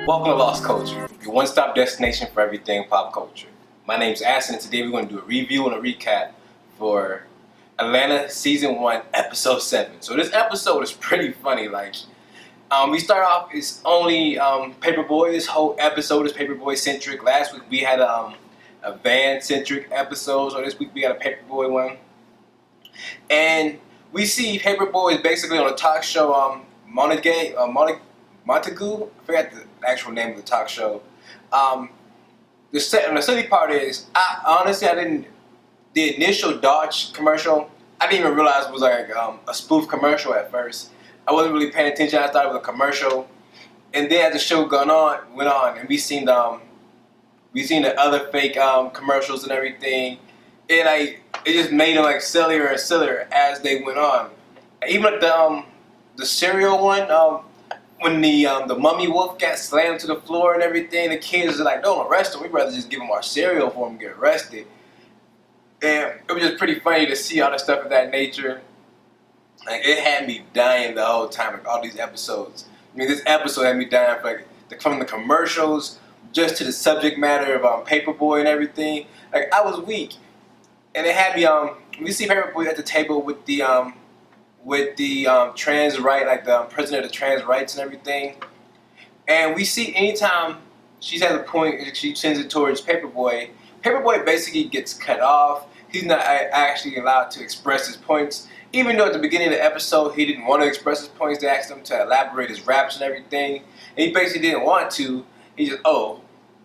Welcome to Lost Culture, your one-stop destination for everything pop culture. My name's Asin, and today we're going to do a review and a recap for Atlanta Season 1, Episode 7. So this episode is pretty funny. We start off, it's only Paperboy. This whole episode is Paperboy-centric. Last week we had a B.A.N-centric episode, so this week we got a Paperboy one. And we see Paperboy is basically on a talk show, Montague, I forgot the actual name of the talk show. The silly part is, the initial Dodge commercial, I didn't even realize it was like a spoof commercial at first. I wasn't really paying attention. I thought it was a commercial. And then as the show went on, and we seen the other fake commercials and everything. And it just made them like sillier and sillier as they went on. Even like the cereal one, when the mummy wolf got slammed to the floor and everything, the kids are like, "Don't arrest him. We'd rather just give him our cereal for him to get arrested." And it was just pretty funny to see all the stuff of that nature. Like, it had me dying the whole time, like all these episodes. I mean, this episode had me dying from the commercials just to the subject matter of Paperboy and everything. Like, I was weak. And it had me, we see Paperboy at the table with the trans right, like the president of the trans rights and everything. And we see anytime she's at a point, she sends it towards Paperboy. Paperboy basically gets cut off. He's not actually allowed to express his points. Even though at the beginning of the episode he didn't want to express his points, they asked him to elaborate his raps and everything. And he basically didn't want to. He just, blah,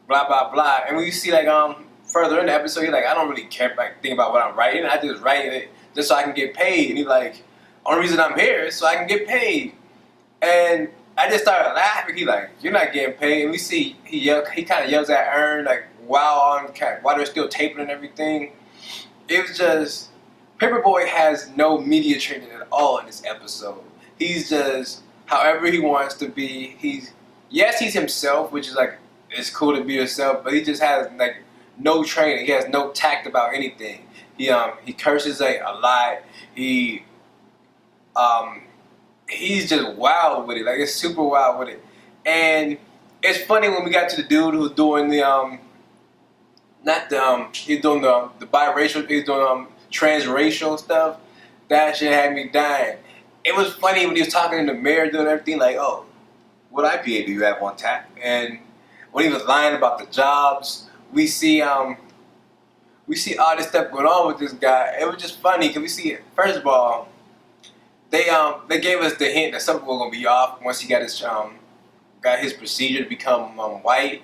blah, blah. And when you see further in the episode, he's like, I don't really care think about what I'm writing. I just write it just so I can get paid. And he's like, only reason I'm here is so I can get paid. And I just started laughing. He's like, you're not getting paid. And we see he kind of yells at Earn while they're still taping and everything. It was just, Paperboy has no media training at all in this episode. He's just however he wants to be. He's himself, which is it's cool to be yourself, but he just has no training. He has no tact about anything. He curses a lot. He's just wild with it. It's super wild with it. And it's funny when we got to the dude who's doing he's doing the biracial, he's doing transracial stuff. That shit had me dying. It was funny when he was talking in the mirror doing everything oh, what IPA do you have on tap? And when he was lying about the jobs, we see all this stuff going on with this guy. It was just funny because we see, first of all, they gave us the hint that something was gonna be off once he got his procedure to become white.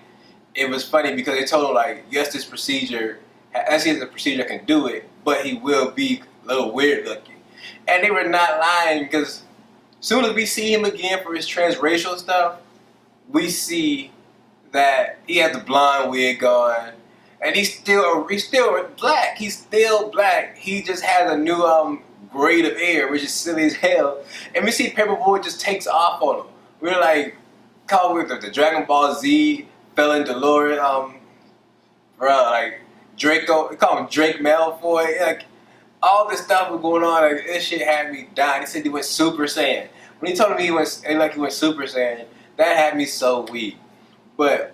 It was funny because they told him yes, this procedure, as he has a procedure can do it, but he will be a little weird looking. And they were not lying because as soon as we see him again for his transracial stuff, we see that he has the blonde wig on, and he's still black. He's still black. He just has a new grade of hair, which is silly as hell. And we see Paperboy just takes off on him. We're call it the Dragon Ball Z Felon Dolores, Draco. We call him Drake Malfoy. All this stuff was going on. This shit had me dying. He said he went Super Saiyan. When he told me he went Super Saiyan, that had me so weak. But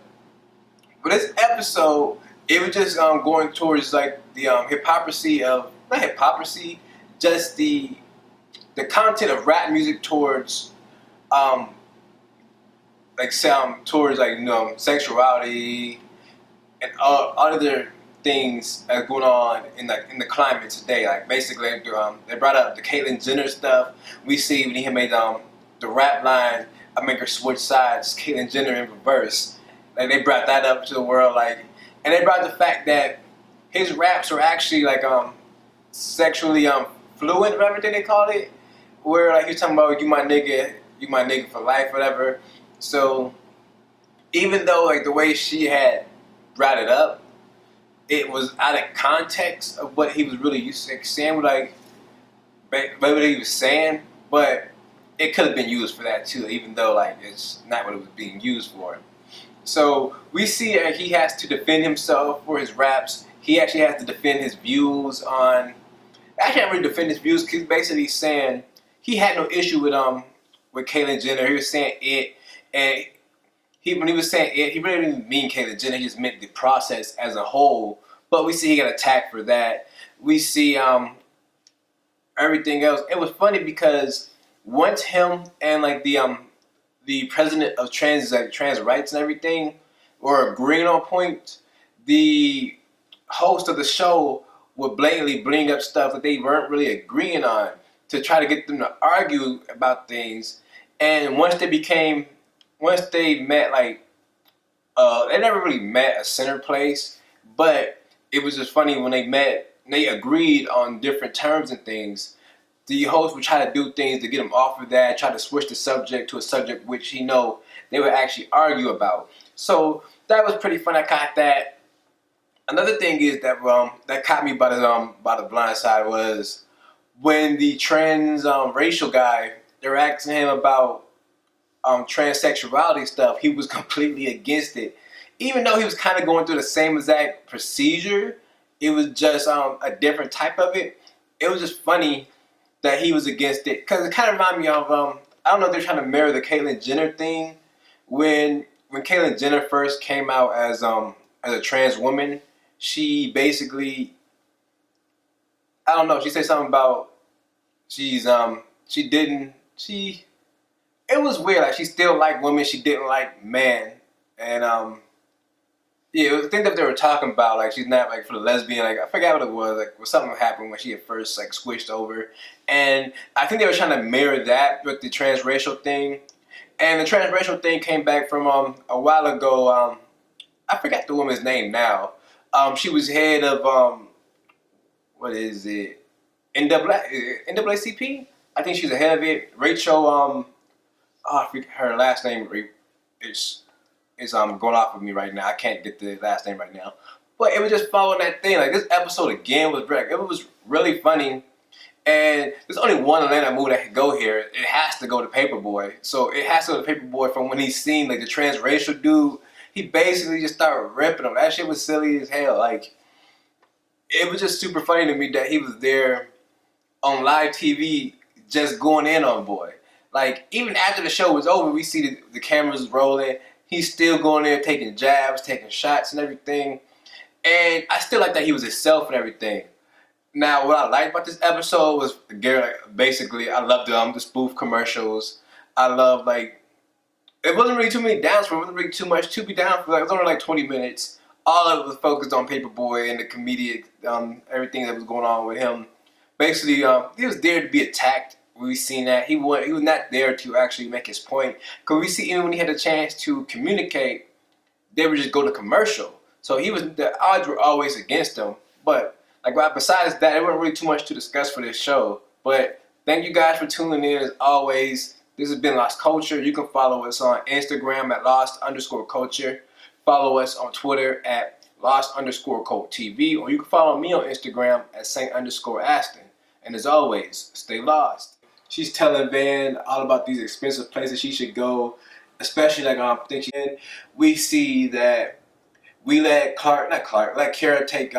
for this episode, it was just going towards the hypocrisy of, not hypocrisy, just the content of rap music towards towards sexuality and all other things that are going on in the climate today. Basically, they brought up the Caitlyn Jenner stuff. We see when he made the rap line, "I make her switch sides," Caitlyn Jenner in reverse. They brought that up to the world, and they brought the fact that his raps are actually sexually fluent, everything they call it, where he's talking about you my nigga for life, whatever. So even though the way she had brought it up, it was out of context of what he was really saying, what he was saying, but it could have been used for that too, even though it's not what it was being used for. So we see that he has to defend himself for his raps. He actually has to defend his views on. Actually, not really defend his views because basically saying he had no issue with Caitlyn Jenner. He was saying it, and when he was saying it, he really didn't mean Caitlyn Jenner. He just meant the process as a whole. But we see he got attacked for that. We see everything else. It was funny because once him and like the president of trans rights and everything were agreeing on points, the host of the show would blatantly bring up stuff that they weren't really agreeing on to try to get them to argue about things. And once they met, like, they never really met a center place, but it was just funny when they met, they agreed on different terms and things. The host would try to do things to get him off of that, try to switch the subject to a subject which he know they would actually argue about. So that was pretty fun. I caught that. Another thing is that that caught me by the blind side was when the trans racial guy, they were asking him about transsexuality stuff. He was completely against it, even though he was kind of going through the same exact procedure. It was just a different type of it. It was just funny that he was against it because it kind of reminded me of I don't know if they're trying to mirror the Caitlyn Jenner thing when Caitlyn Jenner first came out as a trans woman. She basically, I don't know, she said something about she didn't she it was weird, like she still liked women, she didn't like men. And yeah, it was the thing that they were talking about, like she's not like for the lesbian, like I forgot what it was, like something happened when she had first like switched over. And I think they were trying to mirror that with the transracial thing. And the transracial thing came back from a while ago. I forgot the woman's name now. She was head of what is it? NAACP? I think she's the head of it. Rachel I forget her last name is going off of me right now. I can't get the last name right now. But it was just following that thing. Like this episode again was it was really funny. And there's only one Atlanta movie that could go here. It has to go to Paperboy. So it has to go to Paperboy from when he's seen like the transracial dude. He basically just started ripping him. That shit was silly as hell. Like it was just super funny to me that he was there on live TV just going in on boy. Like even after the show was over, we see the cameras rolling. He's still going there taking jabs, taking shots and everything. And I still like that he was himself and everything. Now, what I liked about this episode was, basically, I loved the spoof commercials. I loved, like, it wasn't really too many downs for it. It wasn't really too much to be down for. Like, it was only like 20 minutes. All of it was focused on Paperboy and the comedic, everything that was going on with him. Basically, he was there to be attacked. We've seen that. He was not there to actually make his point. Because we see even when he had a chance to communicate, they would just go to commercial. So the odds were always against him. But like besides that, there wasn't really too much to discuss for this show. But thank you guys for tuning in as always. This has been Lost Culture. You can follow us on Instagram at Lost_Culture. Follow us on Twitter at Lost_CultTV. Or you can follow me on Instagram at Saint_Aston. And as always, stay lost. She's telling B.A.N all about these expensive places she should go. Especially we see that we let Kara take